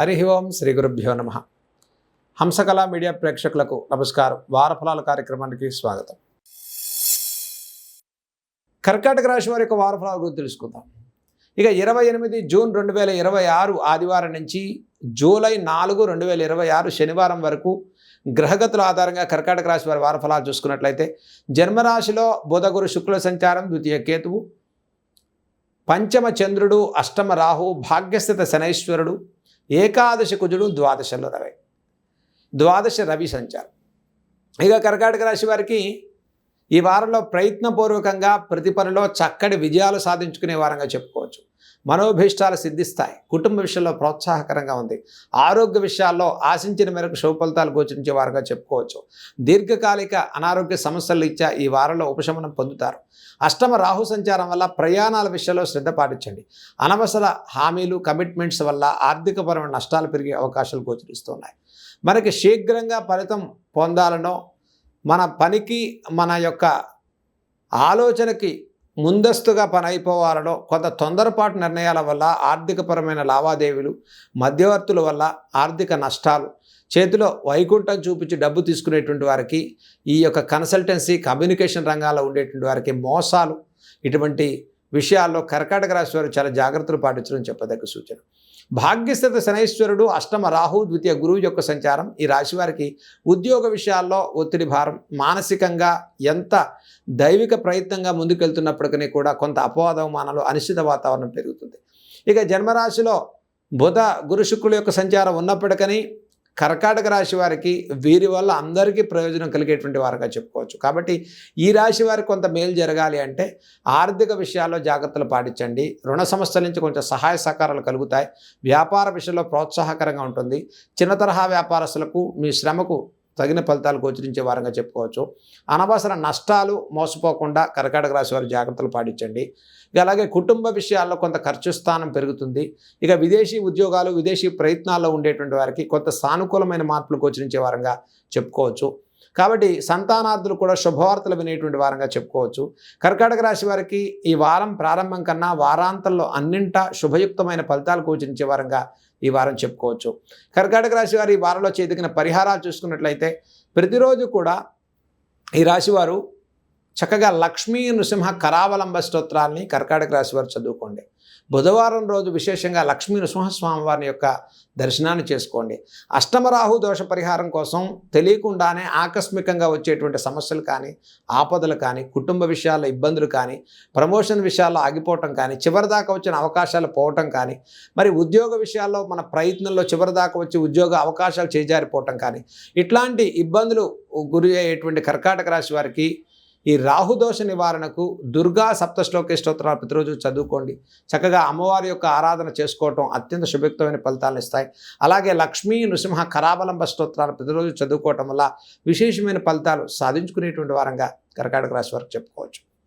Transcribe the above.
హరి ఓం శ్రీ గురుభ్యో నమః. హంసకళ మీడియా ప్రేక్షకులకు నమస్కారం. వారఫలాల కార్యక్రమానికి స్వాగతం. కర్కాటక రాశి వారి యొక్క వారఫలాల గురించి తెలుసుకుందాం. ఇక 28 జూన్ 2026 ఆదివారం నుంచి జూలై 4, 2026 శనివారం వరకు గ్రహగతుల ఆధారంగా కర్కాటక రాశి వారి వారఫలాలు చూసుకున్నట్లయితే జన్మరాశిలో బుధ గురు శుక్ల సంచారం, ద్వితీయ కేతువు, పంచమ చంద్రుడు, అష్టమ రాహు, భాగ్యస్థిత శనైశ్వరుడు, ఏకాదశి కుజుడు, ద్వాదశ రవి సంచారం. ఇక కర్కాటక రాశి వారికి ఈ వారంలో ప్రయత్నపూర్వకంగా ప్రతి పనిలో చక్కటి విజయాలు సాధించుకునే వారంగా చెప్పుకోవచ్చు. మనోభీష్టాలు సిద్ధిస్తాయి. కుటుంబ విషయంలో ప్రోత్సాహకరంగా ఉంది. ఆరోగ్య విషయాల్లో ఆశించిన మేరకు శుభ ఫలితాలు గోచరించే వారంగా చెప్పుకోవచ్చు. దీర్ఘకాలిక అనారోగ్య సమస్యలు ఇచ్చా ఈ వారంలో ఉపశమనం పొందుతారు. అష్టమ రాహు సంచారం వల్ల ప్రయాణాల విషయంలో శ్రద్ధ పాటించండి. అనవసర హామీలు, కమిట్మెంట్స్ వల్ల ఆర్థికపరమైన నష్టాలు పెరిగే అవకాశాలు గోచరిస్తున్నాయి. మనకి శీఘ్రంగా ఫలితం పొందాలనో, మన పనికి, మన యొక్క ఆలోచనకి ముందస్తుగా పని అయిపోవాలనో, కొంత తొందరపాటు నిర్ణయాల వల్ల ఆర్థికపరమైన లావాదేవీలు, మధ్యవర్తుల వల్ల ఆర్థిక నష్టాలు, చేతిలో వైకుంఠం చూపించి డబ్బు తీసుకునేటువంటి వారికి, ఈ యొక్క కన్సల్టెన్సీ, కమ్యూనికేషన్ రంగాల్లో ఉండేటువంటి వారికి మోసాలు, ఇటువంటి విషయాల్లో కర్కాటక రాశి వారు చాలా జాగ్రత్తలు పాటించడం చెప్పదగ్గ సూచన. భాగ్యస్థిత శనైశ్వరుడు, అష్టమ రాహు, ద్వితీయ గురువు యొక్క సంచారం ఈ రాశి వారికి ఉద్యోగ విషయాల్లో ఒత్తిడి, భారం, మానసికంగా ఎంత దైవిక ప్రయత్నంగా ముందుకెళ్తున్నప్పటికీ కూడా కొంత అపవాదవమానాలు, అనిశ్చిత వాతావరణం పెరుగుతుంది. ఇక జన్మరాశిలో బుధ గురు శుక్రుల యొక్క సంచారం ఉన్నప్పటికీ కర్కాటక రాశి వారికి వీరి వల్ల అందరికీ ప్రయోజనం కలిగేటువంటి వారుగా చెప్పుకోవచ్చు. కాబట్టి ఈ రాశి వారికి కొంత మేలు జరగాలి అంటే ఆర్థిక విషయాల్లో జాగ్రత్తలు పాటించండి. రుణ సమస్యల నుంచి కొంచెం సహాయ సహకారాలు కలుగుతాయి. వ్యాపార విషయంలో ప్రోత్సాహకరంగా ఉంటుంది. చిన్న తరహా వ్యాపారస్తులకు మీ శ్రమకు తగిన ఫలితాలు గోచరించే వారంగా చెప్పుకోవచ్చు. అనవసర నష్టాలు మోసపోకుండా కర్కాటక రాశి వారు జాగ్రత్తలు పాటించండి. ఇక అలాగే కుటుంబ విషయాల్లో కొంత ఖర్చు స్థానం పెరుగుతుంది. ఇక విదేశీ ఉద్యోగాలు, విదేశీ ప్రయత్నాల్లో ఉండేటువంటి వారికి కొంత సానుకూలమైన మార్పులు గోచరించే వారంగా చెప్పుకోవచ్చు. కాబట్టి సంతానార్థులు కూడా శుభవార్తలు వినేటువంటి వారంగా చెప్పుకోవచ్చు. కర్కాటక రాశి వారికి ఈ వారం ప్రారంభం కన్నా వారాంతంలో అన్నింటా శుభయుక్తమైన ఫలితాలు గోచరించే వారంగా ఈ వారం చెప్పుకోవచ్చు. కర్కాటక రాశి వారు ఈ వారంలో చేదిగిన పరిహారాలు చూసుకున్నట్లయితే ప్రతిరోజు కూడా ఈ రాశివారు చక్కగా లక్ష్మీ నృసింహ కరావలంబ స్తోత్రాన్ని కర్కాటక రాశి వారు చదువుకోండి. బుధవారం రోజు విశేషంగా లక్ష్మీ నృసింహస్వామి వారి యొక్క దర్శనాన్ని చేసుకోండి. అష్టమరాహు దోష పరిహారం కోసం తెలియకుండానే ఆకస్మికంగా వచ్చేటువంటి సమస్యలు కానీ, ఆపదలు కానీ, కుటుంబ విషయాల్లో ఇబ్బందులు కానీ, ప్రమోషన్ విషయాల్లో ఆగిపోవటం కానీ, చివరిదాకా వచ్చిన అవకాశాలు పోవటం కానీ, మరి ఉద్యోగ విషయాల్లో మన ప్రయత్నంలో చివరిదాకా వచ్చి ఉద్యోగ అవకాశాలు చేజారిపోవటం కానీ, ఇట్లాంటి ఇబ్బందులు గురి అయ్యేటువంటి కర్కాటక రాశి వారికి ఈ రాహుదోష నివారణకు దుర్గా సప్తశ్లోకి స్తోత్రాలు ప్రతిరోజు చదువుకోండి. చక్కగా అమ్మవారి యొక్క ఆరాధన చేసుకోవటం అత్యంత శుభయుక్తమైన ఫలితాలను ఇస్తాయి. అలాగే లక్ష్మీ నృసింహ కరావలంబ స్తోత్రాలు ప్రతిరోజు చదువుకోవటం వల్ల విశేషమైన ఫలితాలు సాధించుకునేటువంటి వారంగా కర్కాటక రాశి వారికి చెప్పుకోవచ్చు.